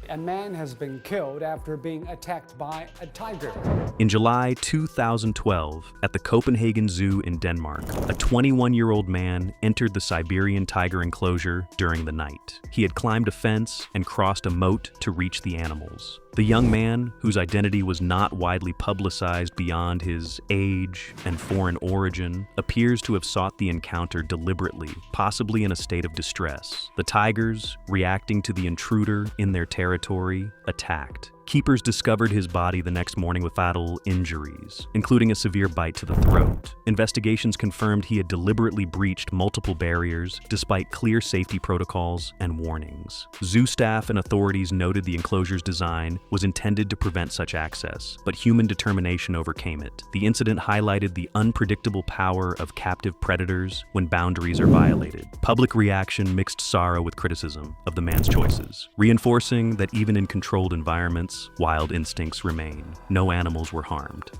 A man has been killed after being attacked by a tiger. In July 2012, at the Copenhagen Zoo in Denmark, a 21-year-old man entered the Siberian tiger enclosure during the night. He had climbed a fence and crossed a moat to reach the animals. The young man, whose identity was not widely publicized beyond his age and foreign origin, appears to have sought the encounter deliberately, possibly in a state of distress. The tigers, reacting to the intruder in their territory, attacked. Keepers discovered his body the next morning with fatal injuries, including a severe bite to the throat. Investigations confirmed he had deliberately breached multiple barriers despite clear safety protocols and warnings. Zoo staff and authorities noted the enclosure's design was intended to prevent such access, but human determination overcame it. The incident highlighted the unpredictable power of captive predators when boundaries are violated. Public reaction mixed sorrow with criticism of the man's choices, reinforcing that even in controlled environments, wild instincts remain. No animals were harmed.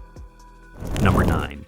Number 9.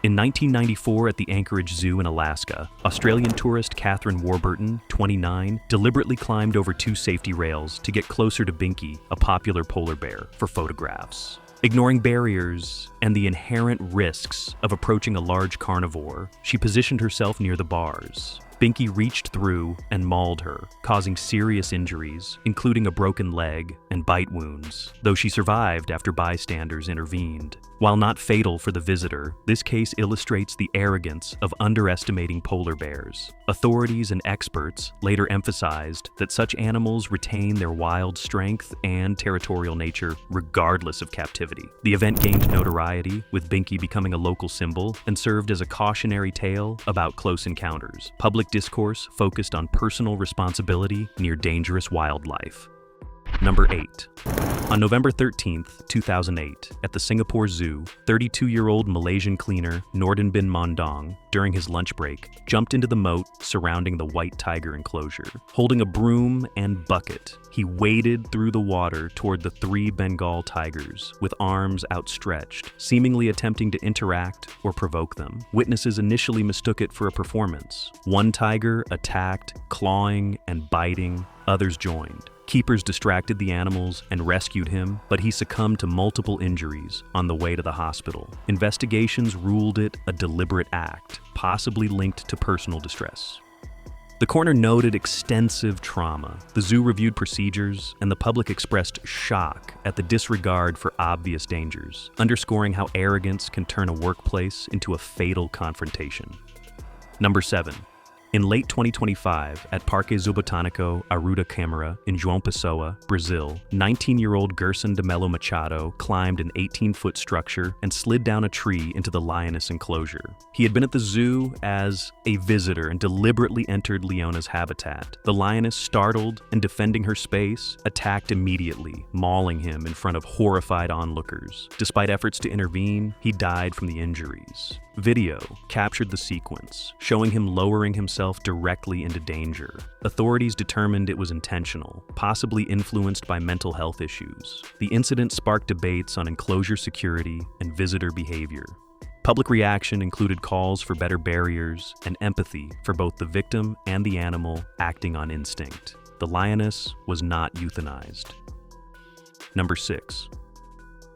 In 1994 at the Anchorage Zoo in Alaska, Australian tourist Catherine Warburton, 29, deliberately climbed over 2 safety rails to get closer to Binky, a popular polar bear, for photographs. Ignoring barriers and the inherent risks of approaching a large carnivore, she positioned herself near the bars. Binky reached through and mauled her, causing serious injuries, including a broken leg and bite wounds, though she survived after bystanders intervened. While not fatal for the visitor, this case illustrates the arrogance of underestimating polar bears. Authorities and experts later emphasized that such animals retain their wild strength and territorial nature regardless of captivity. The event gained notoriety, with Binky becoming a local symbol, and served as a cautionary tale about close encounters. Public discourse focused on personal responsibility near dangerous wildlife. Number 8. On November 13, 2008, at the Singapore Zoo, 32-year-old Malaysian cleaner Nordin bin Mondong, during his lunch break, jumped into the moat surrounding the white tiger enclosure. Holding a broom and bucket, he waded through the water toward the 3 Bengal tigers, with arms outstretched, seemingly attempting to interact or provoke them. Witnesses initially mistook it for a performance. One tiger attacked, clawing and biting. Others joined. Keepers distracted the animals and rescued him, but he succumbed to multiple injuries on the way to the hospital. Investigations ruled it a deliberate act, possibly linked to personal distress. The coroner noted extensive trauma. The zoo reviewed procedures, and the public expressed shock at the disregard for obvious dangers, underscoring how arrogance can turn a workplace into a fatal confrontation. Number 7. In late 2025, at Parque Zoobotanico Arruda Câmara in João Pessoa, Brazil, 19-year-old Gerson de Melo Machado climbed an 18-foot structure and slid down a tree into the lioness enclosure. He had been at the zoo as a visitor and deliberately entered Leona's habitat. The lioness, startled and defending her space, attacked immediately, mauling him in front of horrified onlookers. Despite efforts to intervene, he died from the injuries. Video captured the sequence, showing him lowering himself directly into danger. Authorities determined it was intentional, possibly influenced by mental health issues. The incident sparked debates on enclosure security and visitor behavior. Public reaction included calls for better barriers and empathy for both the victim and the animal acting on instinct. The lioness was not euthanized. Number 6.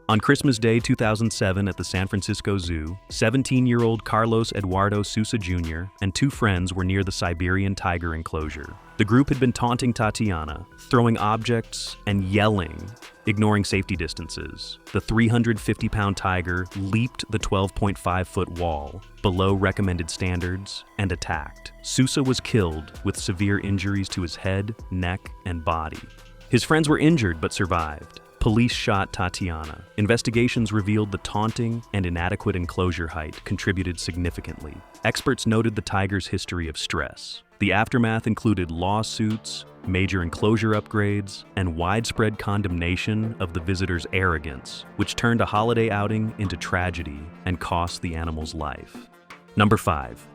On Christmas Day 2007 at the San Francisco Zoo, 17-year-old Carlos Eduardo Sousa Jr. and 2 friends were near the Siberian tiger enclosure. The group had been taunting Tatiana, throwing objects and yelling, ignoring safety distances. The 350-pound tiger leaped the 12.5-foot wall, below recommended standards, and attacked. Sousa was killed with severe injuries to his head, neck, and body. His friends were injured but survived. Police shot Tatiana. Investigations revealed the taunting and inadequate enclosure height contributed significantly. Experts noted the tiger's history of stress. The aftermath included lawsuits, major enclosure upgrades, and widespread condemnation of the visitor's arrogance, which turned a holiday outing into tragedy and cost the animal's life. Number 5.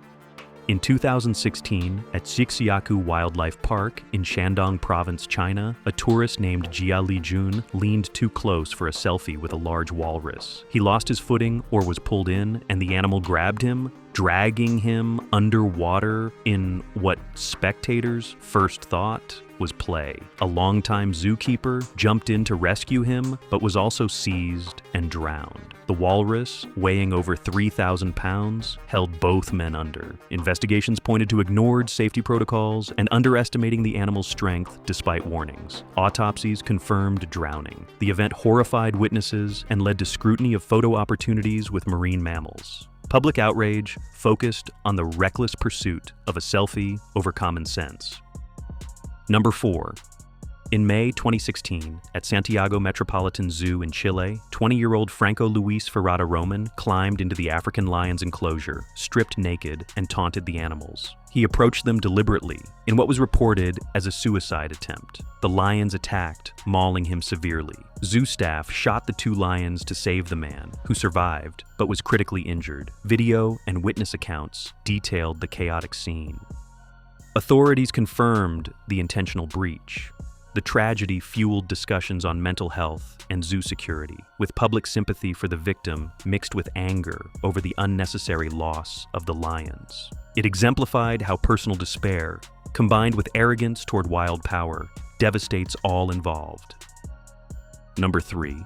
In 2016, at Xixiaku Wildlife Park in Shandong Province, China, a tourist named Jia Lijun leaned too close for a selfie with a large walrus. He lost his footing or was pulled in, and the animal grabbed him, dragging him underwater in what spectators first thought was play. A longtime zookeeper jumped in to rescue him, but was also seized and drowned. The walrus, weighing over 3,000 pounds, held both men under. Investigations pointed to ignored safety protocols and underestimating the animal's strength despite warnings. Autopsies confirmed drowning. The event horrified witnesses and led to scrutiny of photo opportunities with marine mammals. Public outrage focused on the reckless pursuit of a selfie over common sense. Number 4. In May 2016, at Santiago Metropolitan Zoo in Chile, 20-year-old Franco Luis Ferrada Roman climbed into the African lion's enclosure, stripped naked, and taunted the animals. He approached them deliberately, in what was reported as a suicide attempt. The lions attacked, mauling him severely. Zoo staff shot the 2 lions to save the man, who survived, but was critically injured. Video and witness accounts detailed the chaotic scene. Authorities confirmed the intentional breach. The tragedy fueled discussions on mental health and zoo security, with public sympathy for the victim mixed with anger over the unnecessary loss of the lions. It exemplified how personal despair, combined with arrogance toward wild power, devastates all involved. Number 3.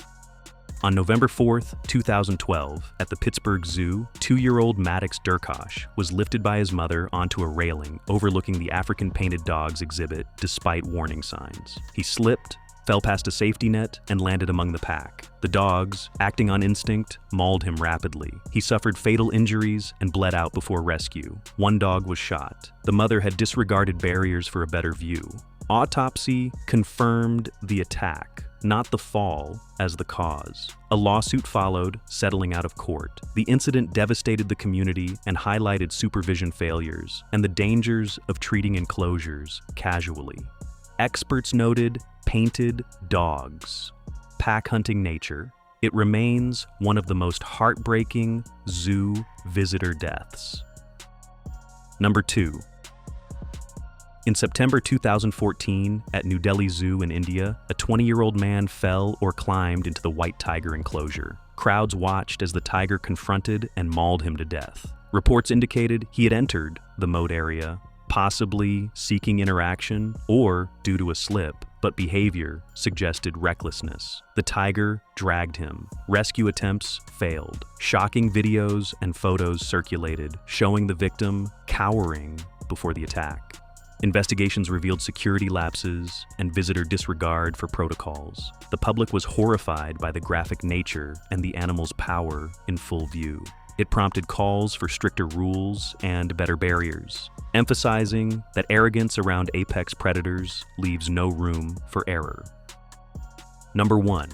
On November 4th, 2012, at the Pittsburgh Zoo, 2-year-old Maddox Durkosh was lifted by his mother onto a railing overlooking the African painted dogs exhibit despite warning signs. He slipped, fell past a safety net, and landed among the pack. The dogs, acting on instinct, mauled him rapidly. He suffered fatal injuries and bled out before rescue. 1 dog was shot. The mother had disregarded barriers for a better view. Autopsy confirmed the attack, not the fall, as the cause. A lawsuit followed, settling out of court. The incident devastated the community and highlighted supervision failures and the dangers of treating enclosures casually. Experts noted painted dogs, pack hunting nature. It remains one of the most heartbreaking zoo visitor deaths. Number 2. In September 2014, at New Delhi Zoo in India, a 20-year-old man fell or climbed into the white tiger enclosure. Crowds watched as the tiger confronted and mauled him to death. Reports indicated he had entered the moat area, possibly seeking interaction or due to a slip, but behavior suggested recklessness. The tiger dragged him. Rescue attempts failed. Shocking videos and photos circulated, showing the victim cowering before the attack. Investigations revealed security lapses and visitor disregard for protocols. The public was horrified by the graphic nature and the animal's power in full view. It prompted calls for stricter rules and better barriers, emphasizing that arrogance around apex predators leaves no room for error. Number 1.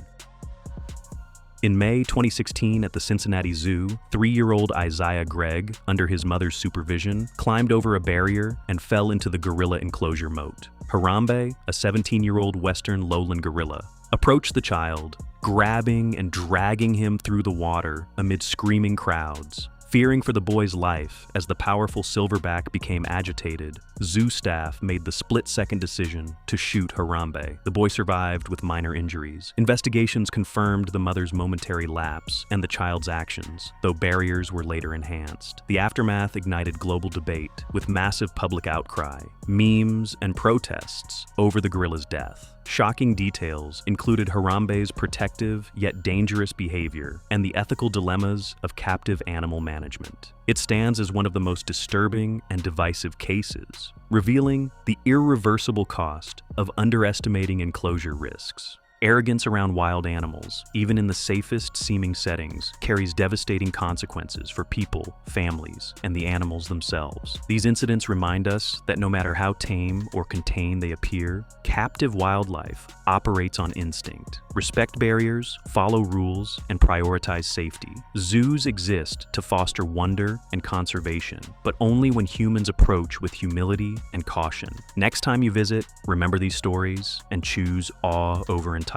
In May 2016 at the Cincinnati Zoo, 3-year-old Isaiah Gregg, under his mother's supervision, climbed over a barrier and fell into the gorilla enclosure moat. Harambe, a 17-year-old Western lowland gorilla, approached the child, grabbing and dragging him through the water amid screaming crowds. Fearing for the boy's life as the powerful silverback became agitated, zoo staff made the split-second decision to shoot Harambe. The boy survived with minor injuries. Investigations confirmed the mother's momentary lapse and the child's actions, though barriers were later enhanced. The aftermath ignited global debate, with massive public outcry, memes, and protests over the gorilla's death. Shocking details included Harambe's protective yet dangerous behavior and the ethical dilemmas of captive animal management. It stands as one of the most disturbing and divisive cases, revealing the irreversible cost of underestimating enclosure risks. Arrogance around wild animals, even in the safest seeming settings, carries devastating consequences for people, families, and the animals themselves. These incidents remind us that no matter how tame or contained they appear, captive wildlife operates on instinct. Respect barriers, follow rules, and prioritize safety. Zoos exist to foster wonder and conservation, but only when humans approach with humility and caution. Next time you visit, remember these stories and choose awe over entitlement.